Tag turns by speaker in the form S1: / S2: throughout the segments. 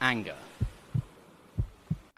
S1: Anger.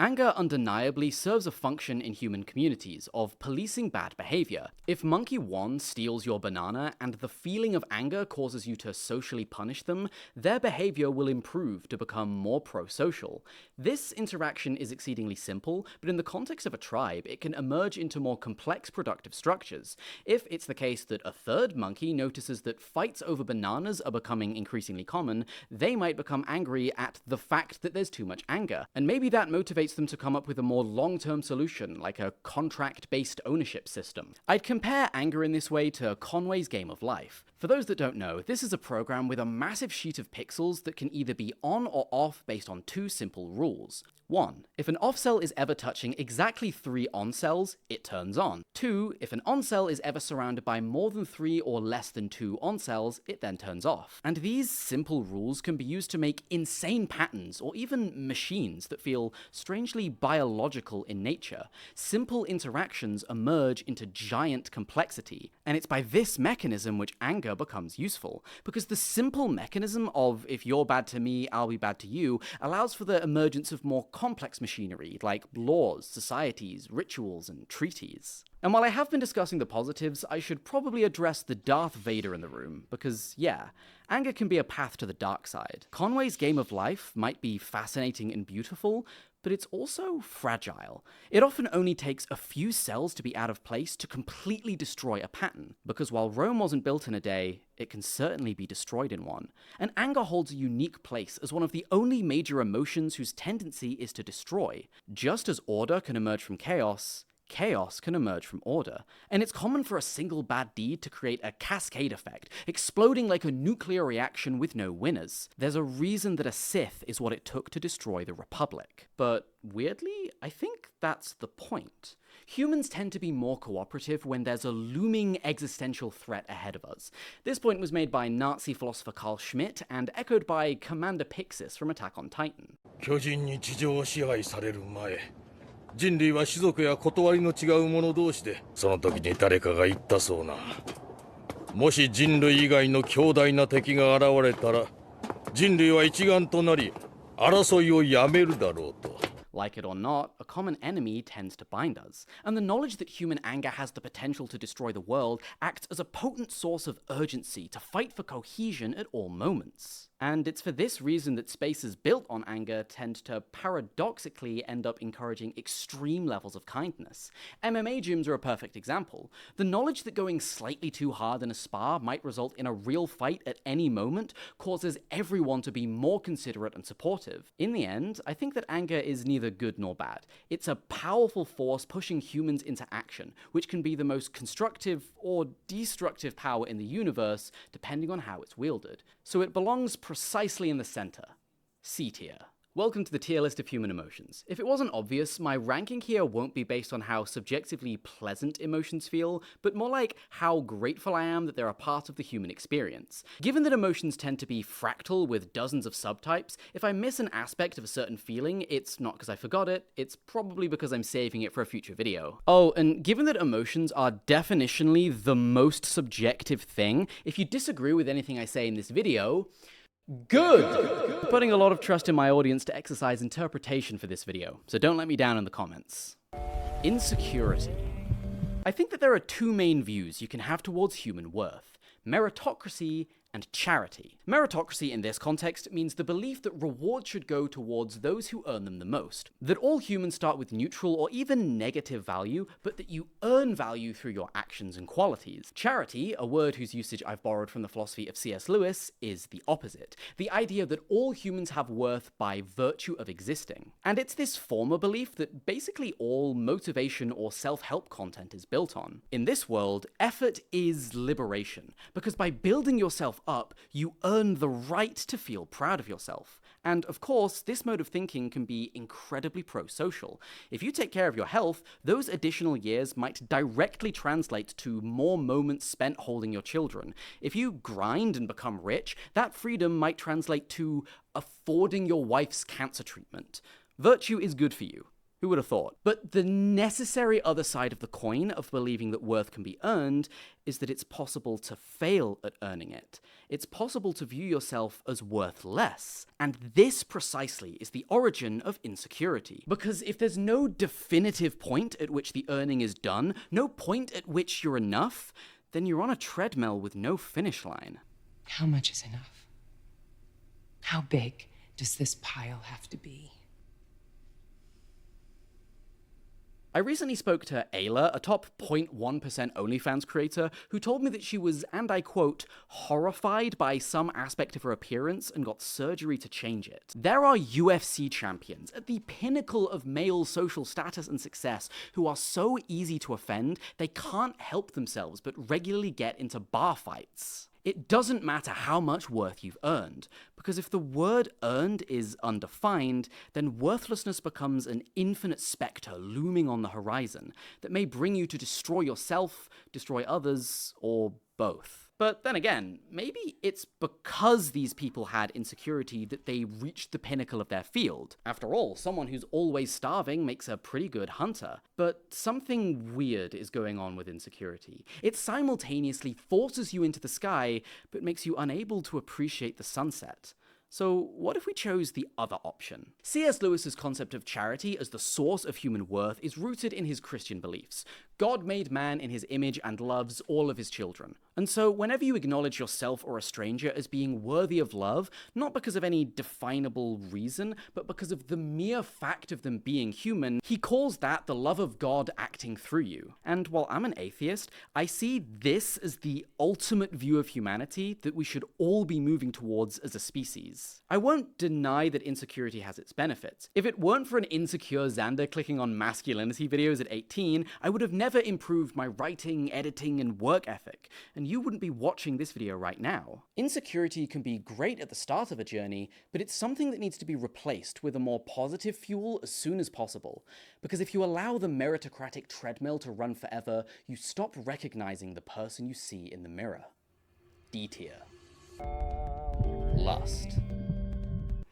S1: Anger undeniably serves a function in human communities of policing bad behavior. If Monkey 1 steals your banana and the feeling of anger causes you to socially punish them, their behavior will improve to become more pro-social. This interaction is exceedingly simple, but in the context of a tribe, it can emerge into more complex productive structures. If it's the case that a third monkey notices that fights over bananas are becoming increasingly common, they might become angry at the fact that there's too much anger, and maybe that motivates them to come up with a more long-term solution, like a contract-based ownership system. I'd compare anger in this way to Conway's Game of Life. For those that don't know, this is a program with a massive sheet of pixels that can either be on or off based on two simple rules. 1. If an off cell is ever touching exactly 3 on cells, it turns on. 2. If an on cell is ever surrounded by more than 3 or less than 2 on cells, it then turns off. And these simple rules can be used to make insane patterns or even machines that feel strangely biological in nature. Simple interactions emerge into giant complexity, and it's by this mechanism which anger becomes useful, because the simple mechanism of if you're bad to me, I'll be bad to you, allows for the emergence of more complex machinery like laws, societies, rituals, and treaties. And while I have been discussing the positives, I should probably address the Darth Vader in the room, because yeah, anger can be a path to the dark side. Conway's Game of Life might be fascinating and beautiful, but it's also fragile. It often only takes a few cells to be out of place to completely destroy a pattern, because while Rome wasn't built in a day, it can certainly be destroyed in one. And anger holds a unique place as one of the only major emotions whose tendency is to destroy. Just as order can emerge from chaos, chaos can emerge from order, and it's common for a single bad deed to create a cascade effect, exploding like a nuclear reaction with no winners. There's a reason that a Sith is what it took to destroy the Republic. But weirdly, I think that's the point. Humans tend to be more cooperative when there's a looming existential threat ahead of us. This point was made by Nazi philosopher Carl Schmitt and echoed by Commander Pixis from Attack on Titan.
S2: 巨人に地上を支配される前、人類は種族や断りの違う者同士で、その時に誰かが言ったそうな。もし人類以外の強大な敵が現れたら、人類は一丸となり、争いをやめるだろうと。
S1: Like it or not, a common enemy tends to bind us, and the knowledge that human anger has the potential to destroy the world acts as a potent source of urgency to fight for cohesion at all moments. And it's for this reason that spaces built on anger tend to paradoxically end up encouraging extreme levels of kindness. MMA gyms are a perfect example. The knowledge that going slightly too hard in a spa might result in a real fight at any moment causes everyone to be more considerate and supportive. In the end, I think that anger is neither good nor bad. It's a powerful force pushing humans into action, which can be the most constructive or destructive power in the universe, depending on how it's wielded. So it belongs precisely in the center. C tier. Welcome to the tier list of human emotions. If it wasn't obvious, my ranking here won't be based on how subjectively pleasant emotions feel, but more like how grateful I am that they're a part of the human experience. Given that emotions tend to be fractal with dozens of subtypes, if I miss an aspect of a certain feeling, it's not because I forgot it, it's probably because I'm saving it for a future video. Oh, and given that emotions are definitionally the most subjective thing, if you disagree with anything I say in this video, good! I'm putting a lot of trust in my audience to exercise interpretation for this video, so don't let me down in the comments. Insecurity. I think that there are two main views you can have towards human worth: meritocracy and charity. Meritocracy in this context means the belief that rewards should go towards those who earn them the most. That all humans start with neutral or even negative value, but that you earn value through your actions and qualities. Charity, a word whose usage I've borrowed from the philosophy of C.S. Lewis, is the opposite. The idea that all humans have worth by virtue of existing. And it's this former belief that basically all motivation or self-help content is built on. In this world, effort is liberation, because by building yourself up, you earn the right to feel proud of yourself. And of course, this mode of thinking can be incredibly pro-social. If you take care of your health, those additional years might directly translate to more moments spent holding your children. If you grind and become rich, that freedom might translate to affording your wife's cancer treatment. Virtue is good for you. Who would have thought? But the necessary other side of the coin of believing that worth can be earned is that it's possible to fail at earning it. It's possible to view yourself as worth less. And this precisely is the origin of insecurity. Because if there's no definitive point at which the earning is done, no point at which you're enough, then you're on a treadmill with no finish line.
S3: How much is enough? How big does this pile have to be?
S1: I recently spoke to Ayla, a top 0.1% OnlyFans creator, who told me that she was, and I quote, horrified by some aspect of her appearance and got surgery to change it. There are UFC champions at the pinnacle of male social status and success who are so easy to offend they can't help themselves but regularly get into bar fights. It doesn't matter how much worth you've earned, because if the word earned is undefined, then worthlessness becomes an infinite spectre looming on the horizon that may bring you to destroy yourself, destroy others, or both. But then again, maybe it's because these people had insecurity that they reached the pinnacle of their field. After all, someone who's always starving makes a pretty good hunter. But something weird is going on with insecurity. It simultaneously forces you into the sky, but makes you unable to appreciate the sunset. So what if we chose the other option? C.S. Lewis's concept of charity as the source of human worth is rooted in his Christian beliefs. God made man in his image and loves all of his children. And so whenever you acknowledge yourself or a stranger as being worthy of love, not because of any definable reason, but because of the mere fact of them being human, he calls that the love of God acting through you. And while I'm an atheist, I see this as the ultimate view of humanity that we should all be moving towards as a species. I won't deny that insecurity has its benefits. If it weren't for an insecure Xander clicking on masculinity videos at 18, I would have never improved my writing, editing, and work ethic, and you wouldn't be watching this video right now. Insecurity can be great at the start of a journey, but it's something that needs to be replaced with a more positive fuel as soon as possible, because if you allow the meritocratic treadmill to run forever, you stop recognizing the person you see in the mirror. D tier. Lust.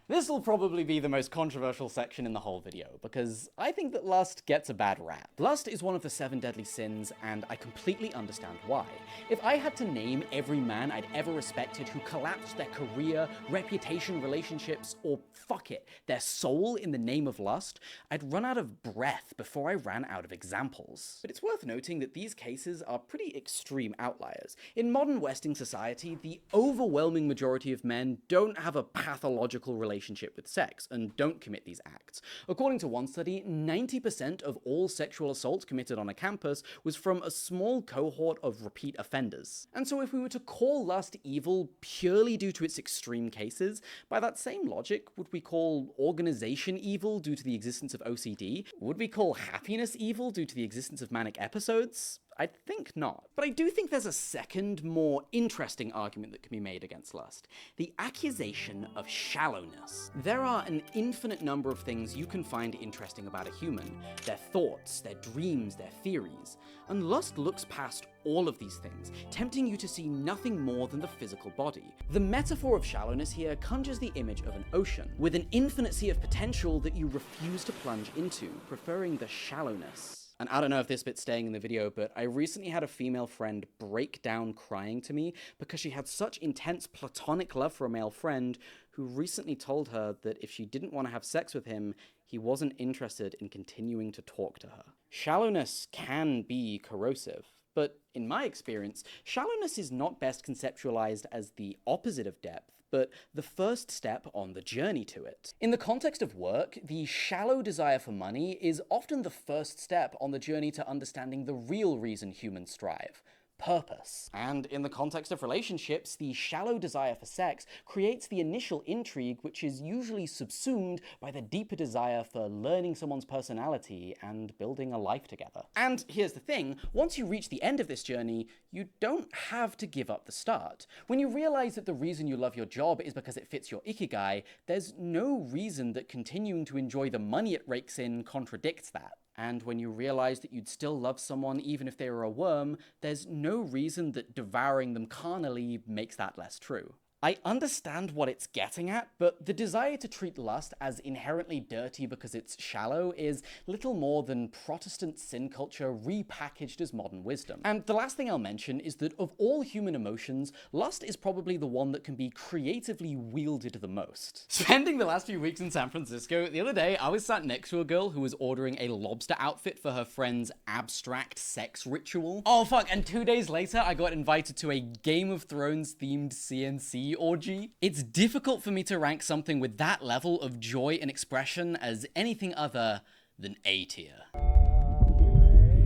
S1: This will probably be the most controversial section in the whole video, because I think that lust gets a bad rap. Lust is one of the 7 deadly sins, and I completely understand why. If I had to name every man I'd ever respected who collapsed their career, reputation, relationships, or fuck it, their soul in the name of lust, I'd run out of breath before I ran out of examples. But it's worth noting that these cases are pretty extreme outliers. In modern Western society, the overwhelming majority of men don't have a pathological relationship with sex and don't commit these acts. According to one study, 90% of all sexual assaults committed on a campus was from a small cohort of repeat offenders. And so if we were to call lust evil purely due to its extreme cases, by that same logic, would we call organization evil due to the existence of OCD? Would we call happiness evil due to the existence of manic episodes? I think not. But I do think there's a second, more interesting argument that can be made against lust. The accusation of shallowness. There are an infinite number of things you can find interesting about a human. Their thoughts, their dreams, their theories. And lust looks past all of these things, tempting you to see nothing more than the physical body. The metaphor of shallowness here conjures the image of an ocean, with an infinite sea of potential that you refuse to plunge into, preferring the shallowness. And I don't know if this bit's staying in the video, but I recently had a female friend break down crying to me because she had such intense platonic love for a male friend who recently told her that if she didn't want to have sex with him, he wasn't interested in continuing to talk to her. Shallowness can be corrosive. But in my experience, shallowness is not best conceptualized as the opposite of depth, but the first step on the journey to it. In the context of work, the shallow desire for money is often the first step on the journey to understanding the real reason humans strive. Purpose. And in the context of relationships, the shallow desire for sex creates the initial intrigue, which is usually subsumed by the deeper desire for learning someone's personality and building a life together. And here's the thing, once you reach the end of this journey, you don't have to give up the start. When you realize that the reason you love your job is because it fits your ikigai, there's no reason that continuing to enjoy the money it rakes in contradicts that. And when you realize that you'd still love someone even if they were a worm, there's no reason that devouring them carnally makes that less true. I understand what it's getting at, but the desire to treat lust as inherently dirty because it's shallow is little more than Protestant sin culture repackaged as modern wisdom. And the last thing I'll mention is that of all human emotions, lust is probably the one that can be creatively wielded the most. Spending the last few weeks in San Francisco, the other day I was sat next to a girl who was ordering a lobster outfit for her friend's abstract sex ritual. Oh fuck, and 2 days later I got invited to a Game of Thrones themed CNC orgy. It's difficult for me to rank something with that level of joy and expression as anything other than A tier.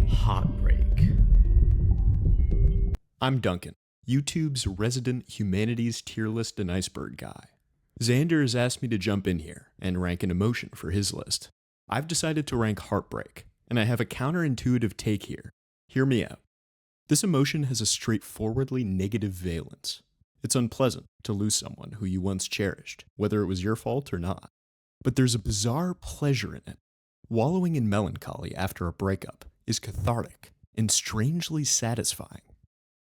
S4: Heartbreak. I'm Duncan, YouTube's resident humanities tier list and iceberg guy. Xander has asked me to jump in here and rank an emotion for his list. I've decided to rank Heartbreak, and I have a counterintuitive take here. Hear me out. This emotion has a straightforwardly negative valence. It's unpleasant to lose someone who you once cherished, whether it was your fault or not. But there's a bizarre pleasure in it. Wallowing in melancholy after a breakup is cathartic and strangely satisfying.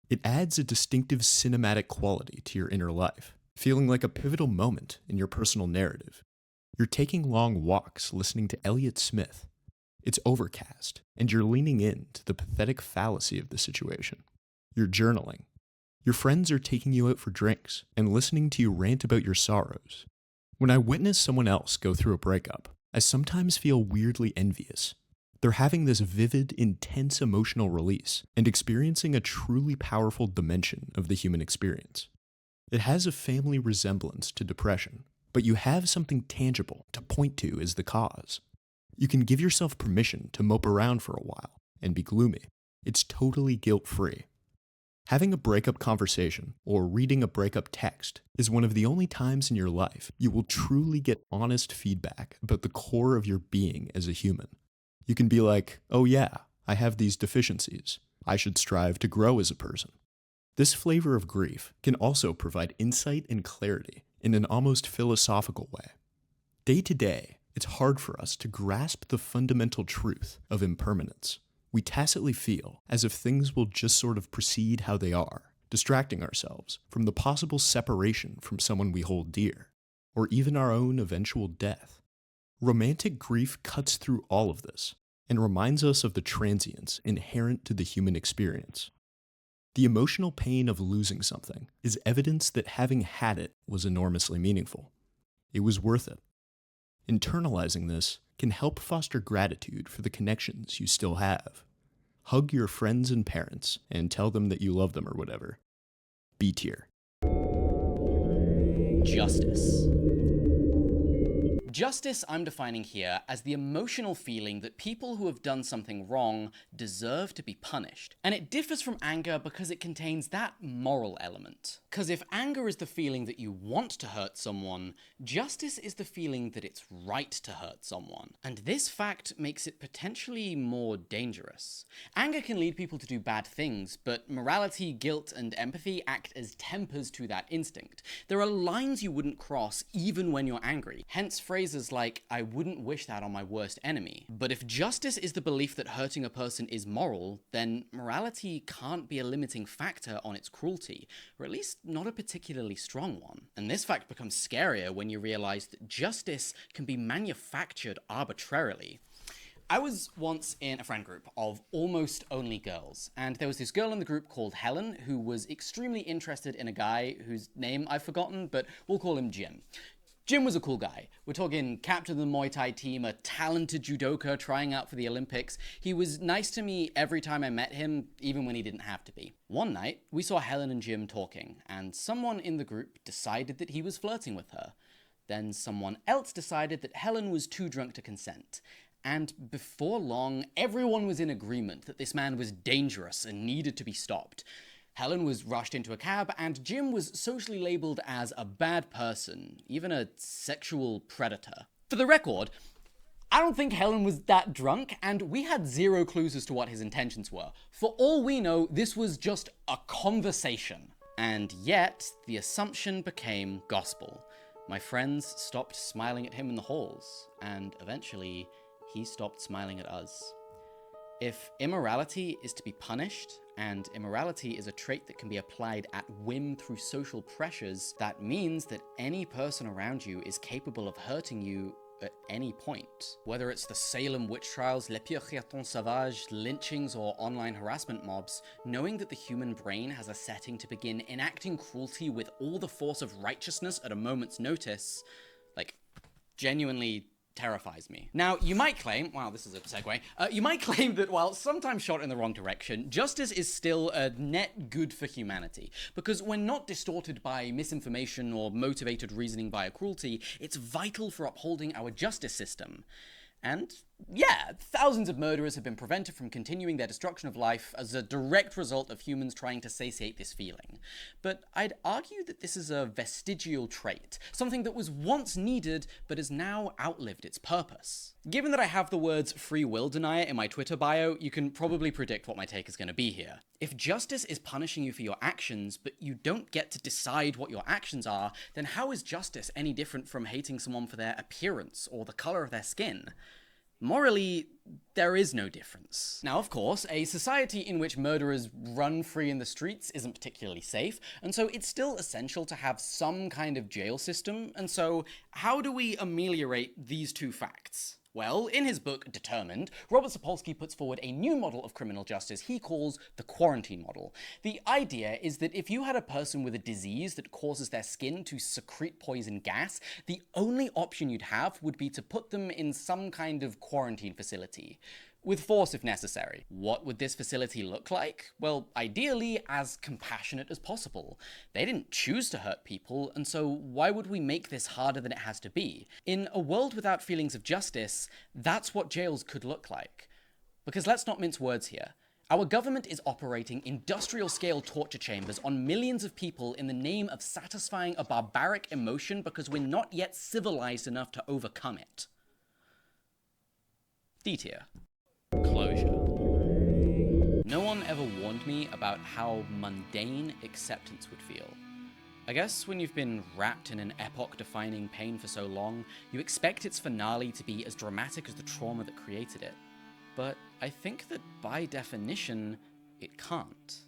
S4: It adds a distinctive cinematic quality to your inner life, feeling like a pivotal moment in your personal narrative. You're taking long walks listening to Elliott Smith. It's overcast, and you're leaning into the pathetic fallacy of the situation. You're journaling. Your friends are taking you out for drinks and listening to you rant about your sorrows. When I witness someone else go through a breakup, I sometimes feel weirdly envious. They're having this vivid, intense emotional release and experiencing a truly powerful dimension of the human experience. It has a family resemblance to depression, but you have something tangible to point to as the cause. You can give yourself permission to mope around for a while and be gloomy. It's totally guilt-free. Having a breakup conversation or reading a breakup text is one of the only times in your life you will truly get honest feedback about the core of your being as a human. You can be like, oh yeah, I have these deficiencies. I should strive to grow as a person. This flavor of grief can also provide insight and clarity in an almost philosophical way. Day to day, it's hard for us to grasp the fundamental truth of impermanence. We tacitly feel as if things will just sort of proceed how they are, distracting ourselves from the possible separation from someone we hold dear, or even our own eventual death. Romantic grief cuts through all of this and reminds us of the transience inherent to the human experience. The emotional pain of losing something is evidence that having had it was enormously meaningful. It was worth it. Internalizing this can help foster gratitude for the connections you still have. Hug your friends and parents and tell them that you love them or whatever. B tier.
S1: Justice. Justice I'm defining here as the emotional feeling that people who have done something wrong deserve to be punished. And it differs from anger because it contains that moral element. Because if anger is the feeling that you want to hurt someone, justice is the feeling that it's right to hurt someone. And this fact makes it potentially more dangerous. Anger can lead people to do bad things, but morality, guilt, and empathy act as tempers to that instinct. There are lines you wouldn't cross even when you're angry, hence phrases like, I wouldn't wish that on my worst enemy. But if justice is the belief that hurting a person is moral, then morality can't be a limiting factor on its cruelty, or at least not a particularly strong one. And this fact becomes scarier when you realize that justice can be manufactured arbitrarily. I was once in a friend group of almost only girls, and there was this girl in the group called Helen who was extremely interested in a guy whose name I've forgotten, but we'll call him Jim. Jim was a cool guy. We're talking captain of the Muay Thai team, a talented judoka trying out for the Olympics. He was nice to me every time I met him, even when he didn't have to be. One night, we saw Helen and Jim talking, and someone in the group decided that he was flirting with her. Then someone else decided that Helen was too drunk to consent. And before long, everyone was in agreement that this man was dangerous and needed to be stopped. Helen was rushed into a cab, and Jim was socially labeled as a bad person, even a sexual predator. For the record, I don't think Helen was that drunk, and we had zero clues as to what his intentions were. For all we know, this was just a conversation. And yet, the assumption became gospel. My friends stopped smiling at him in the halls, and eventually, he stopped smiling at us. If immorality is to be punished, and immorality is a trait that can be applied at whim through social pressures, that means that any person around you is capable of hurting you at any point. Whether it's the Salem witch trials, les purgatons sauvages, lynchings, or online harassment mobs, knowing that the human brain has a setting to begin enacting cruelty with all the force of righteousness at a moment's notice, like, genuinely terrifies me. Now, you might claim, wow, this is a segue, you might claim that while sometimes shot in the wrong direction, justice is still a net good for humanity, because when not distorted by misinformation or motivated reasoning via cruelty, it's vital for upholding our justice system. And yeah, thousands of murderers have been prevented from continuing their destruction of life as a direct result of humans trying to satiate this feeling. But I'd argue that this is a vestigial trait, something that was once needed but has now outlived its purpose. Given that I have the words free will denier in my Twitter bio, you can probably predict what my take is going to be here. If justice is punishing you for your actions, but you don't get to decide what your actions are, then how is justice any different from hating someone for their appearance or the color of their skin? Morally, there is no difference. Now, of course, a society in which murderers run free in the streets isn't particularly safe, and so it's still essential to have some kind of jail system, and so how do we ameliorate these two facts? Well, in his book, Determined, Robert Sapolsky puts forward a new model of criminal justice he calls the quarantine model. The idea is that if you had a person with a disease that causes their skin to secrete poison gas, the only option you'd have would be to put them in some kind of quarantine facility. With force if necessary. What would this facility look like? Well, ideally, as compassionate as possible. They didn't choose to hurt people, and so why would we make this harder than it has to be? In a world without feelings of justice, that's what jails could look like. Because let's not mince words here. Our government is operating industrial-scale torture chambers on millions of people in the name of satisfying a barbaric emotion because we're not yet civilized enough to overcome it. D tier. Closure. No one ever warned me about how mundane acceptance would feel. I guess when you've been wrapped in an epoch-defining pain for so long, you expect its finale to be as dramatic as the trauma that created it. But I think that by definition, it can't.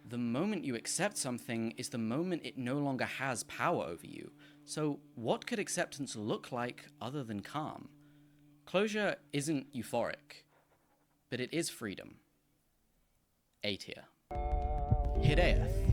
S1: The moment you accept something is the moment it no longer has power over you. So what could acceptance look like other than calm? Closure isn't euphoric, but it is freedom. A tier. Hireith.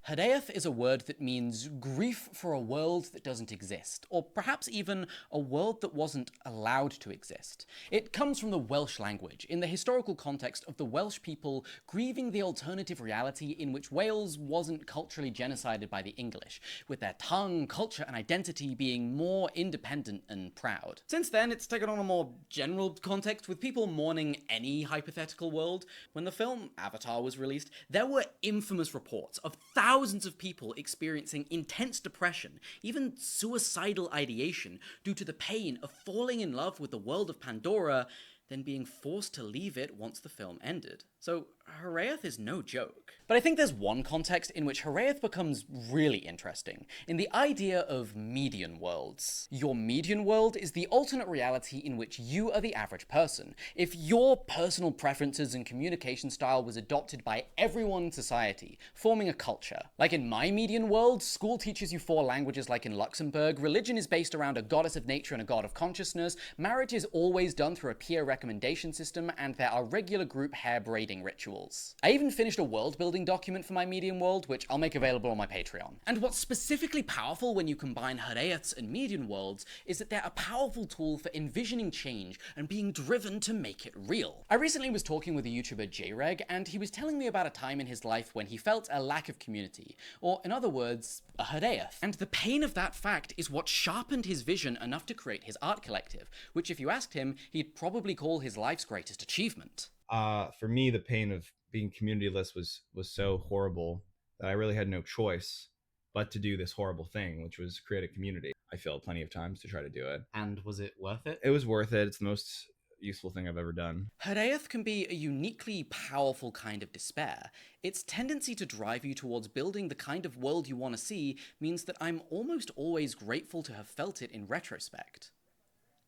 S1: Hireith is a word that means grief for a world that doesn't exist, or perhaps even a world that wasn't allowed to exist. It comes from the Welsh language, in the historical context of the Welsh people grieving the alternative reality in which Wales wasn't culturally genocided by the English, with their tongue, culture, and identity being more independent and proud. Since then, it's taken on a more general context, with people mourning any hypothetical world. When the film Avatar was released, there were infamous reports of thousands of people experiencing intense depression, even suicidal ideation, due to the pain of falling in love with the world of Pandora, then being forced to leave it once the film ended. So Hireith is no joke. But I think there's one context in which Hireith becomes really interesting, in the idea of median worlds. Your median world is the alternate reality in which you are the average person. If your personal preferences and communication style was adopted by everyone in society, forming a culture. Like in my median world, school teaches you 4 languages like in Luxembourg, religion is based around a goddess of nature and a god of consciousness, marriage is always done through a peer recommendation system, and there are regular group hair braiding rituals. I even finished a world-building document for my median world, which I'll make available on my Patreon. And what's specifically powerful when you combine Hireith's and median worlds is that they're a powerful tool for envisioning change and being driven to make it real. I recently was talking with a YouTuber, JReg, and he was telling me about a time in his life when he felt a lack of community, or in other words, a Hireith. And the pain of that fact is what sharpened his vision enough to create his art collective, which if you asked him, he'd probably call his life's greatest achievement.
S5: For me, the pain of being communityless was so horrible that I really had no choice but to do this horrible thing, which was create a community. I failed plenty of times to try to do it.
S1: And was it worth it?
S5: It was worth it. It's the most useful thing I've ever done.
S1: Hireith can be a uniquely powerful kind of despair. Its tendency to drive you towards building the kind of world you want to see means that I'm almost always grateful to have felt it in retrospect.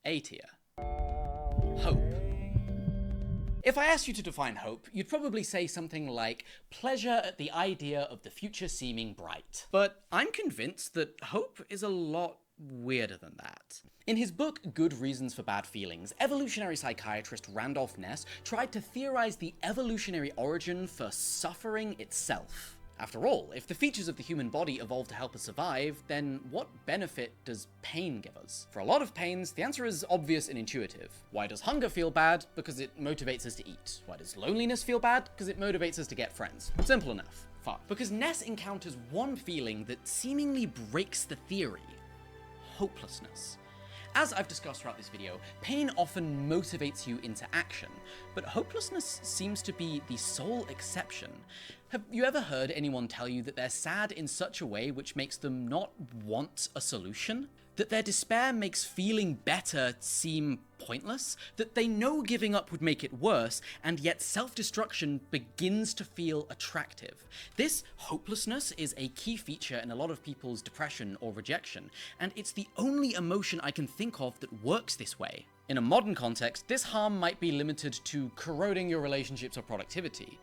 S1: A tier. Hope. If I asked you to define hope, you'd probably say something like pleasure at the idea of the future seeming bright. But I'm convinced that hope is a lot weirder than that. In his book, Good Reasons for Bad Feelings, evolutionary psychiatrist Randolph Ness tried to theorize the evolutionary origin for suffering itself. After all, if the features of the human body evolved to help us survive, then what benefit does pain give us? For a lot of pains, the answer is obvious and intuitive. Why does hunger feel bad? Because it motivates us to eat. Why does loneliness feel bad? Because it motivates us to get friends. Simple enough. Fine. Because Ness encounters one feeling that seemingly breaks the theory: hopelessness. As I've discussed throughout this video, pain often motivates you into action, but hopelessness seems to be the sole exception. Have you ever heard anyone tell you that they're sad in such a way which makes them not want a solution? That their despair makes feeling better seem pointless? That they know giving up would make it worse, and yet self-destruction begins to feel attractive? This hopelessness is a key feature in a lot of people's depression or rejection, and it's the only emotion I can think of that works this way. In a modern context, this harm might be limited to corroding your relationships or productivity.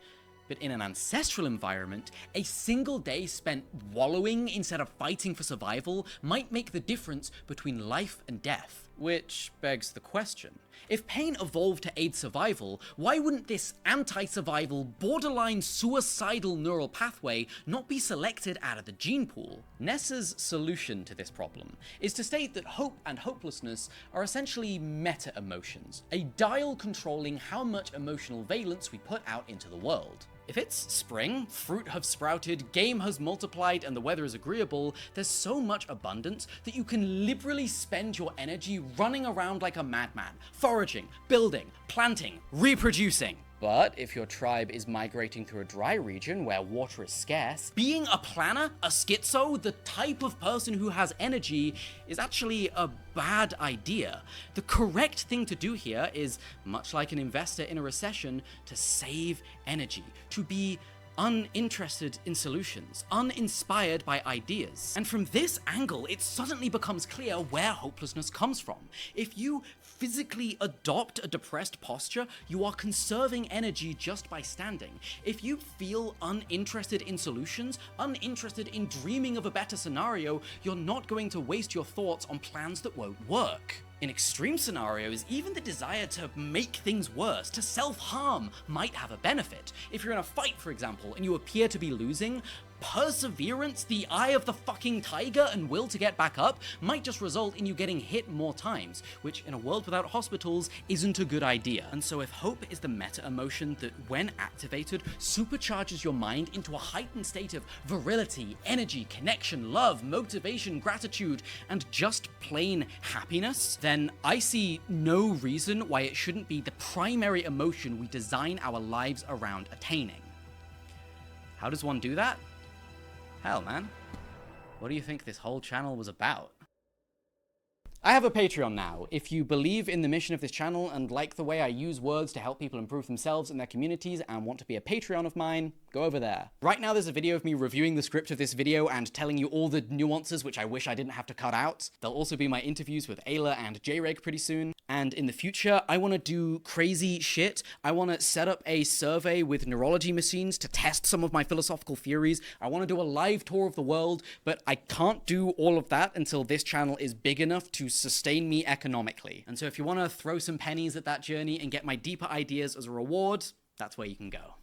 S1: But in an ancestral environment, a single day spent wallowing instead of fighting for survival might make the difference between life and death. Which begs the question: if pain evolved to aid survival, why wouldn't this anti-survival, borderline suicidal neural pathway not be selected out of the gene pool? Ness's solution to this problem is to state that hope and hopelessness are essentially meta-emotions, a dial controlling how much emotional valence we put out into the world. If it's spring, fruit have sprouted, game has multiplied, and the weather is agreeable, there's so much abundance that you can liberally spend your energy running around like a madman, foraging, building, planting, reproducing. But if your tribe is migrating through a dry region where water is scarce, being a planner, a schizo, the type of person who has energy, is actually a bad idea. The correct thing to do here is, much like an investor in a recession, to save energy, to be uninterested in solutions, uninspired by ideas. And from this angle, it suddenly becomes clear where hopelessness comes from. If you physically adopt a depressed posture, you are conserving energy just by standing. If you feel uninterested in solutions, uninterested in dreaming of a better scenario, you're not going to waste your thoughts on plans that won't work. In extreme scenarios, even the desire to make things worse, to self-harm, might have a benefit. If you're in a fight, for example, and you appear to be losing, perseverance, the eye of the fucking tiger, and will to get back up might just result in you getting hit more times, which in a world without hospitals isn't a good idea. And so if hope is the meta-emotion that, when activated, supercharges your mind into a heightened state of virility, energy, connection, love, motivation, gratitude, and just plain happiness, then I see no reason why it shouldn't be the primary emotion we design our lives around attaining. How does one do that? Hell, man. What do you think this whole channel was about? I have a Patreon now. If you believe in the mission of this channel and like the way I use words to help people improve themselves and their communities and want to be a Patreon of mine, go over there. Right now there's a video of me reviewing the script of this video and telling you all the nuances which I wish I didn't have to cut out. There'll also be my interviews with Ayla and J-Reg pretty soon. And in the future, I want to do crazy shit. I want to set up a survey with neurology machines to test some of my philosophical theories. I want to do a live tour of the world, but I can't do all of that until this channel is big enough to sustain me economically. And so if you want to throw some pennies at that journey and get my deeper ideas as a reward, that's where you can go.